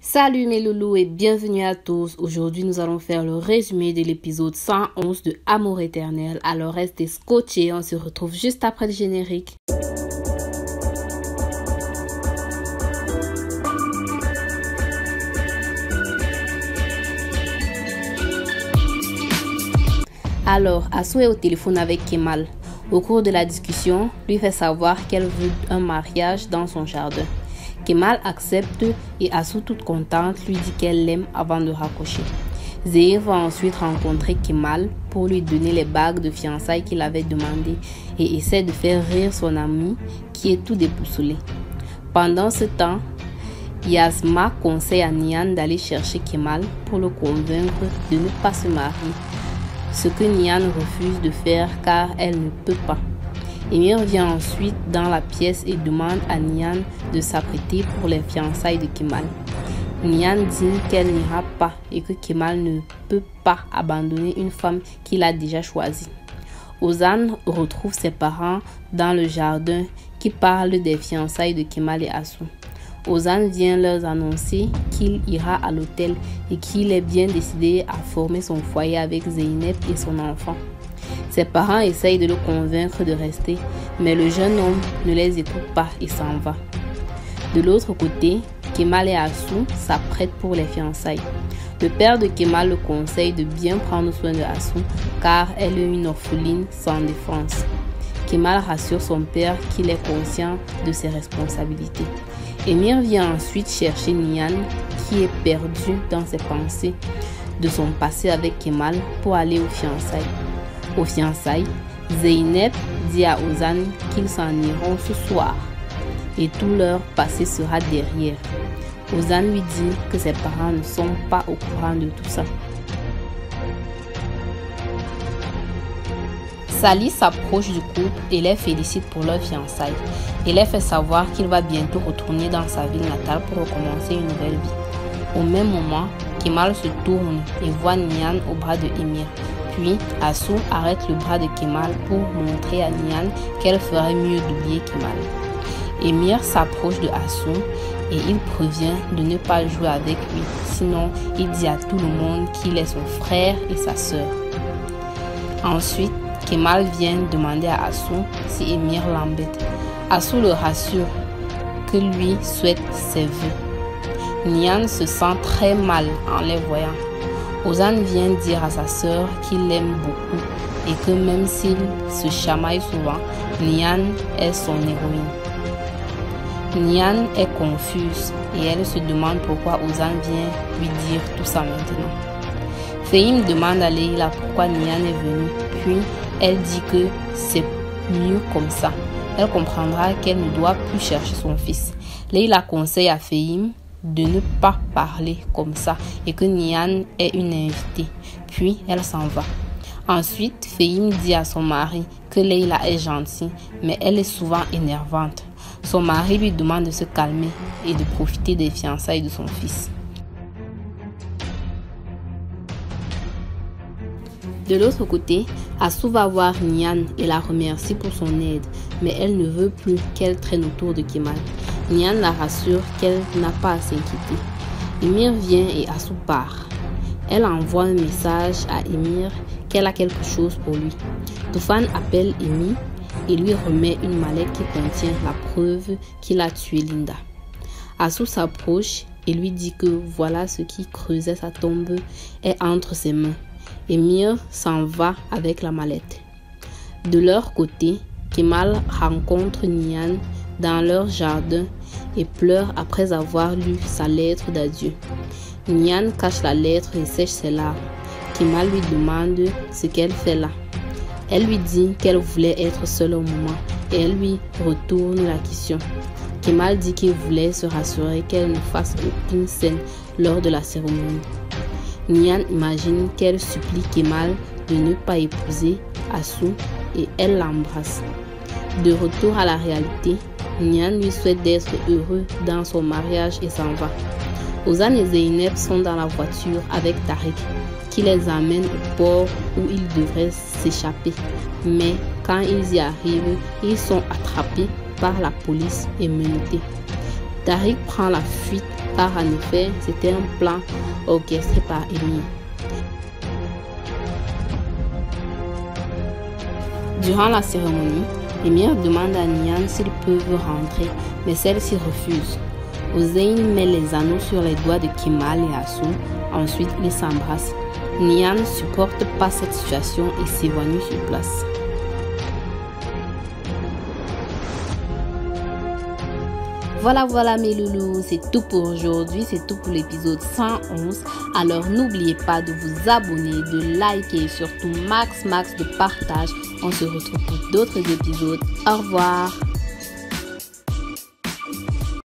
Salut mes loulous et bienvenue à tous. Aujourd'hui, nous allons faire le résumé de l'épisode 111 de Amour éternel. Alors restez scotchés, on se retrouve juste après le générique. Alors, Assou est au téléphone avec Kemal. Au cours de la discussion, lui fait savoir qu'elle veut un mariage dans son jardin. Kemal accepte et Assou, toute contente, lui dit qu'elle l'aime avant de raccrocher. Zéhir va ensuite rencontrer Kemal pour lui donner les bagues de fiançailles qu'il avait demandées et essaie de faire rire son ami qui est tout déboussolé. Pendant ce temps, Yasma conseille à Nian d'aller chercher Kemal pour le convaincre de ne pas se marier, ce que Nian refuse de faire car elle ne peut pas. Emir vient ensuite dans la pièce et demande à Nian de s'apprêter pour les fiançailles de Kemal. Nian dit qu'elle n'ira pas et que Kemal ne peut pas abandonner une femme qu'il a déjà choisie. Ozan retrouve ses parents dans le jardin qui parlent des fiançailles de Kemal et Assou. Ozan vient leur annoncer qu'il ira à l'hôtel et qu'il est bien décidé à former son foyer avec Zeynep et son enfant. Ses parents essayent de le convaincre de rester, mais le jeune homme ne les écoute pas et s'en va. De l'autre côté, Kemal et Assou s'apprêtent pour les fiançailles. Le père de Kemal le conseille de bien prendre soin de Assou car elle est une orpheline sans défense. Kemal rassure son père qu'il est conscient de ses responsabilités. Emir vient ensuite chercher Nian qui est perdu dans ses pensées de son passé avec Kemal pour aller aux fiançailles. Aux fiançailles, Zeynep dit à Ozan qu'ils s'en iront ce soir et tout leur passé sera derrière. Ozan lui dit que ses parents ne sont pas au courant de tout ça. Sally s'approche du couple et les félicite pour leur fiançailles et les fait savoir qu'il va bientôt retourner dans sa ville natale pour recommencer une nouvelle vie. Au même moment, Kemal se tourne et voit Nian au bras de Emir. Puis, Assou arrête le bras de Kemal pour montrer à Nian qu'elle ferait mieux d'oublier Kemal. Emir s'approche de Assou et il prévient de ne pas jouer avec lui, sinon il dit à tout le monde qu'il est son frère et sa sœur. Ensuite, Kemal vient demander à Assou si Emir l'embête. Assou le rassure que lui souhaite ses vœux. Nian se sent très mal en les voyant. Ozan vient dire à sa sœur qu'il l'aime beaucoup et que même s'il se chamaille souvent, Nian est son héroïne. Nian est confuse et elle se demande pourquoi Ozan vient lui dire tout ça maintenant. Fehim demande à Leila pourquoi Nian est venue, puis elle dit que c'est mieux comme ça. Elle comprendra qu'elle ne doit plus chercher son fils. Leila conseille à Fehim de ne pas parler comme ça et que Nian est une invitée. Puis elle s'en va. Ensuite, Fehim dit à son mari que Leila est gentille, mais elle est souvent énervante. Son mari lui demande de se calmer et de profiter des fiançailles de son fils. De l'autre côté, Assou va voir Nian et la remercie pour son aide, mais elle ne veut plus qu'elle traîne autour de Kemal. Nian la rassure qu'elle n'a pas à s'inquiéter. Emir vient et Assou part. Elle envoie un message à Emir qu'elle a quelque chose pour lui. Toufan appelle Emi et lui remet une mallette qui contient la preuve qu'il a tué Linda. Assou s'approche et lui dit que voilà ce qui creusait sa tombe est entre ses mains. Emir s'en va avec la mallette. De leur côté, Kemal rencontre Nian dans leur jardin et pleure après avoir lu sa lettre d'adieu. Nian cache la lettre et sèche ses larmes. Kemal lui demande ce qu'elle fait là. Elle lui dit qu'elle voulait être seule au moment et elle lui retourne la question. Kemal dit qu'il voulait se rassurer qu'elle ne fasse aucune scène lors de la cérémonie. Nian imagine qu'elle supplie Kemal de ne pas épouser Assou et elle l'embrasse. De retour à la réalité, Nian lui souhaite d'être heureux dans son mariage et s'en va. Ozan et Zeynep sont dans la voiture avec Tariq qui les amène au port où ils devraient s'échapper. Mais quand ils y arrivent, ils sont attrapés par la police et menottés. Tariq prend la fuite car en effet, c'était un plan orchestré par Émir. Durant la cérémonie, Émir demande à Nian s'ils peuvent rentrer, mais celle-ci refuse. Hossein met les anneaux sur les doigts de Kemal et Assou, ensuite ils s'embrassent. Nian ne supporte pas cette situation et s'évanouit sur place. Voilà mes loulous, c'est tout pour aujourd'hui, c'est tout pour l'épisode 111. Alors n'oubliez pas de vous abonner, de liker et surtout max de partage. On se retrouve pour d'autres épisodes. Au revoir.